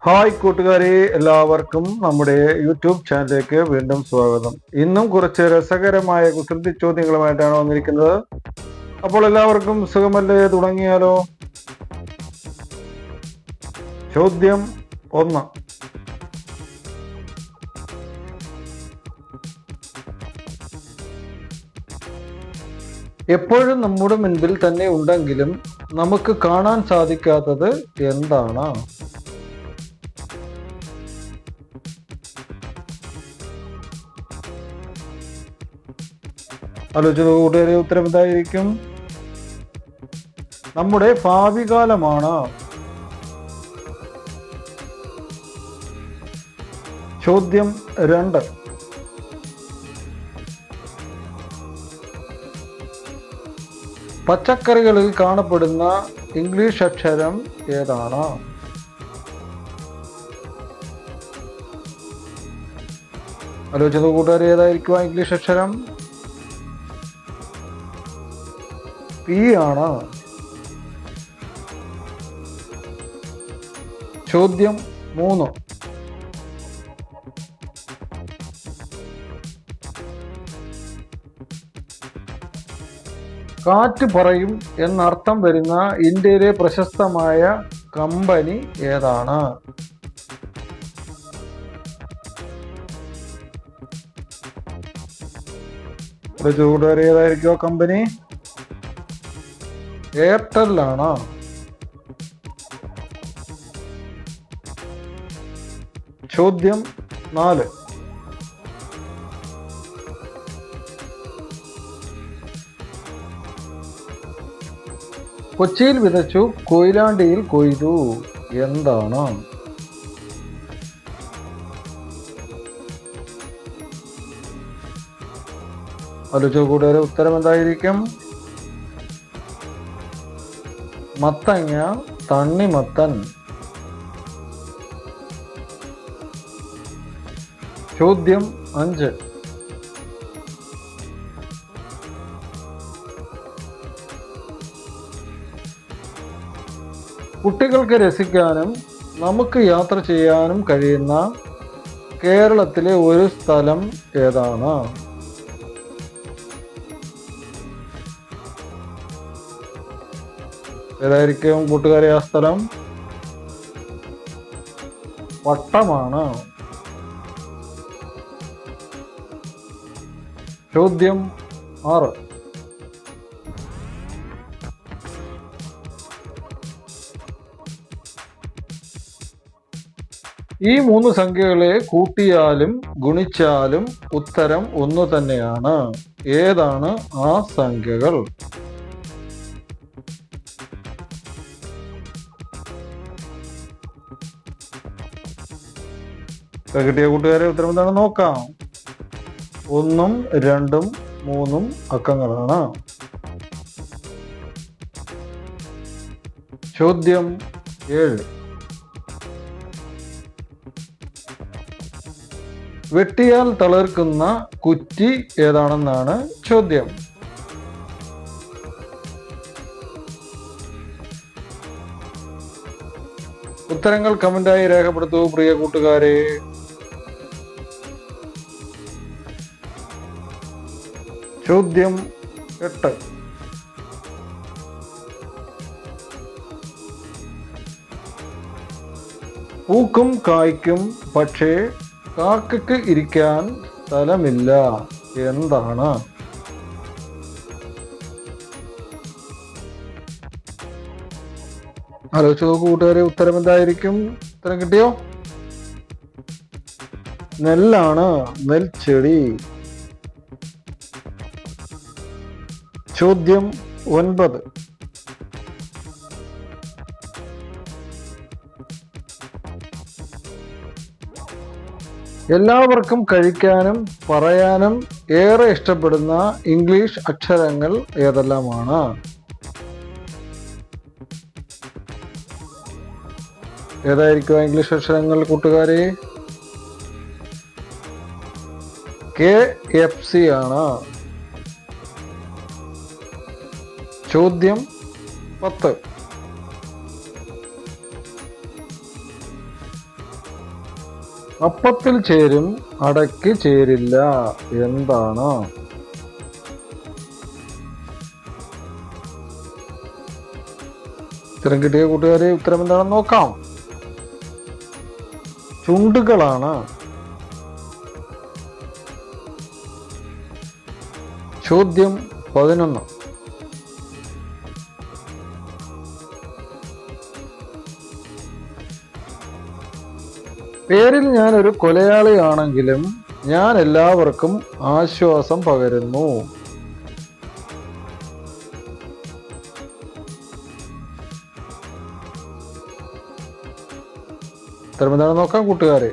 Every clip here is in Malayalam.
ഹായ് കൂട്ടുകാരെ, എല്ലാവർക്കും നമ്മുടെ യൂട്യൂബ് ചാനലിലേക്ക് വീണ്ടും സ്വാഗതം. ഇന്നും കുറച്ച് രസകരമായ കുസൃതി ചോദ്യങ്ങളുമായിട്ടാണ് വന്നിരിക്കുന്നത്. അപ്പോൾ എല്ലാവർക്കും സുഖമല്ലേ? തുടങ്ങിയാലോ. ചോദ്യം 1. എപ്പോഴും നമ്മുടെ മുൻപിൽ തന്നെ ഉണ്ടെങ്കിലും നമുക്ക് കാണാൻ സാധിക്കാത്തത് എന്താണ്? ആലോചിച്ച കൂട്ടുകാരെ, ഉത്തരം എന്തായിരിക്കും? നമ്മുടെ ഭാവി കാലമാണ്. ചോദ്യം 2. പച്ചക്കറികളിൽ കാണപ്പെടുന്ന ഇംഗ്ലീഷ് അക്ഷരം ഏതാണ്? ആലോചിച്ച കൂട്ടുകാരെ, ഏതായിരിക്കും ഇംഗ്ലീഷ് അക്ഷരം? പി ആണ്. ചോദ്യം 3. കാറ്റ് പറയും എന്നർത്ഥം വരുന്ന ഇന്ത്യയിലെ പ്രശസ്തമായ കമ്പനി ഏതാണ്? കൂട്ടുകാരെ, ഏതായിരിക്കും കമ്പനി? എയർടെൽ ആണ്. ചോദ്യം 4. കൊച്ചിയിൽ വിതച്ചു, കൊയിലാണ്ടിയിൽ കൊയ്തു, എന്താണ്? ആലോചിച്ച കൂട്ടുകാരെ, ഉത്തരം എന്തായിരിക്കും? മത്തങ്ങ, തണ്ണിമത്തൻ. ചോദ്യം 5. കുട്ടികൾക്ക് രസിക്കാനും നമുക്ക് യാത്ര ചെയ്യാനും കഴിയുന്ന കേരളത്തിലെ ഒരു സ്ഥലം ഏതാണ്? ഏതായിരിക്കും കൂട്ടുകാരെ ആ സ്ഥലം? വട്ടമാണ്. ചോദ്യം 6. ഈ 3 സംഖ്യകളെ കൂട്ടിയാലും ഗുണിച്ചാലും ഉത്തരം ഒന്നു തന്നെയാണ്. ഏതാണ് ആ സംഖ്യകൾ? കിട്ടിയ കൂട്ടുകാരെ, ഉത്തരം എന്താണ് നോക്കാം. 1, 2, 3 അക്കങ്ങളാണ്. ചോദ്യം 7. വെട്ടിയാൽ തളിർക്കുന്ന കുറ്റി ഏതാണെന്നാണ് ചോദ്യം. ഉത്തരങ്ങൾ കമന്റായി രേഖപ്പെടുത്തൂ പ്രിയ കൂട്ടുകാരെ. ചോദ്യം 8. പൂക്കും കായ്ക്കും, പക്ഷേ കാക്കയ്ക്ക് ഇരിക്കാൻ സ്ഥലമില്ല, എന്താണ്? ആലോചിച്ച് നോക്കൂ കൂട്ടുകാരെ, ഉത്തരം എന്തായിരിക്കും? ഉത്തരം കിട്ടിയോ? നെല്ലാണ്, നെൽച്ചെടി. ചോദ്യം 9. എല്ലാവർക്കും കഴിക്കാനും പറയാനും ഏറെ ഇഷ്ടപ്പെടുന്ന ഇംഗ്ലീഷ് അക്ഷരങ്ങൾ ഏതെല്ലാമാണ്? ഏതായിരിക്കും ഇംഗ്ലീഷ് അക്ഷരങ്ങൾ കൂട്ടുകാരെ? KFC ആണ്. ചോദ്യം 10. അപ്പത്തിൽ ചേരും അടയ്ക്ക് ചേരില്ല, എന്താണ്? ഉത്തരം കിട്ടിയ കൂട്ടുകാരെ ഉത്തരം എന്താണെന്ന് നോക്കാം. ചുണ്ടുകളാണ്. ചോദ്യം 11. പേരിൽ ഞാൻ ഒരു കൊലയാളിയാണെങ്കിലും ഞാൻ എല്ലാവർക്കും ആശ്വാസം പകരുന്നു. ഉത്തരം എന്താണെന്ന് നോക്കാം കൂട്ടുകാരെ.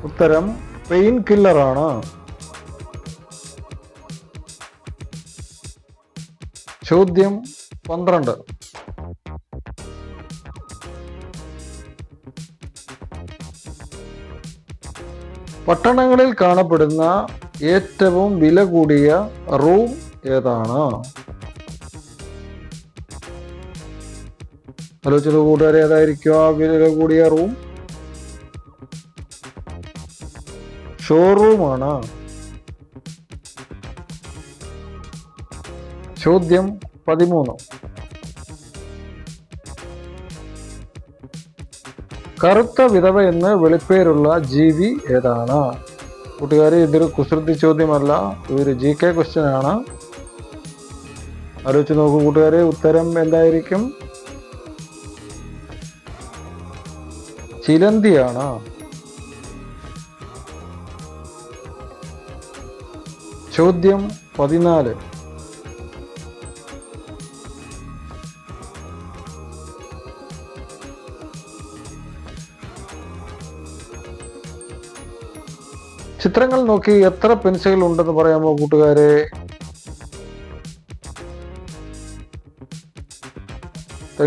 ഉത്തരം പെയിൻ കില്ലറാണ്. ചോദ്യം 12. പട്ടണങ്ങളിൽ കാണപ്പെടുന്ന ഏറ്റവും വില കൂടിയ റൂം ഏതാണ്? ആലോചിച്ചത് കൂട്ടുകാരെ, ഏതായിരിക്കും ആ വില കൂടിയ റൂം? ഷോറൂമാണ്. ചോദ്യം 13. കറുത്ത വിധവ എന്ന് വിളിപ്പേരുള്ള ജീവി ഏതാണ്? കൂട്ടുകാരെ, ഇതൊരു കുസൃതി ചോദ്യമല്ല, ഇതൊരു GK ക്വസ്റ്റ്യൻ ആണ്. ആലോചിച്ച് നോക്കൂ കൂട്ടുകാരെ, ഉത്തരം എന്തായിരിക്കും? ചിലന്തിയാണ്. ചോദ്യം 14. ചിത്രങ്ങൾ നോക്കി എത്ര പെൻസിലുകൾ ഉണ്ടെന്ന് പറയാമോ കൂട്ടുകാരെ?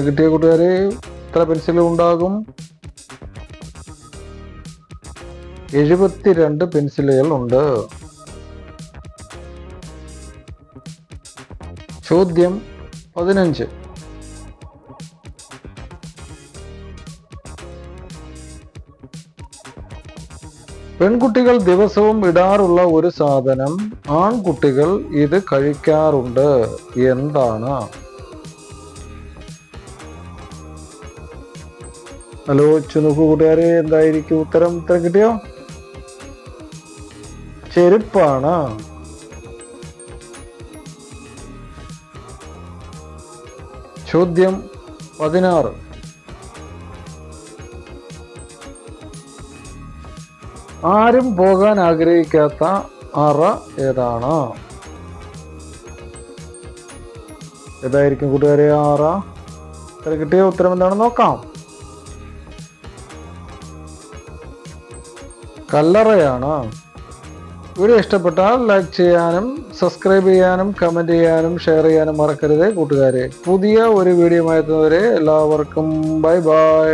കിട്ടിയ കൂട്ടുകാരെ, എത്ര പെൻസിലുകൾ ഉണ്ടാകും? 72 പെൻസിലുകൾ ഉണ്ട്. ചോദ്യം 15. പെൺകുട്ടികൾ ദിവസവും ഇടാറുള്ള ഒരു സാധനം ആൺകുട്ടികൾ ഇത് കഴിക്കാറുണ്ട്, എന്താണ്? ആലോചിച്ചു നോക്കൂ കൂട്ടുകാരെ, എന്തായിരിക്കും ഉത്തരം? ഉത്തരം കിട്ടിയോ? ചെരുപ്പാണ്. ചോദ്യം 16. ആരും പോകാൻ ആഗ്രഹിക്കാത്ത അറ ഏതാണ്? ഏതായിരിക്കും കൂട്ടുകാരെ അറ? കിട്ടിയ ഉത്തരം എന്താണെന്ന് നോക്കാം. കല്ലറയാണ്. വീഡിയോ ഇഷ്ടപ്പെട്ടാൽ ലൈക്ക് ചെയ്യാനും സബ്സ്ക്രൈബ് ചെയ്യാനും കമന്റ് ചെയ്യാനും ഷെയർ ചെയ്യാനും മറക്കരുത് കൂട്ടുകാരെ. പുതിയ ഒരു വീഡിയോ എത്തുന്നവരെ എല്ലാവർക്കും ബൈ ബൈ.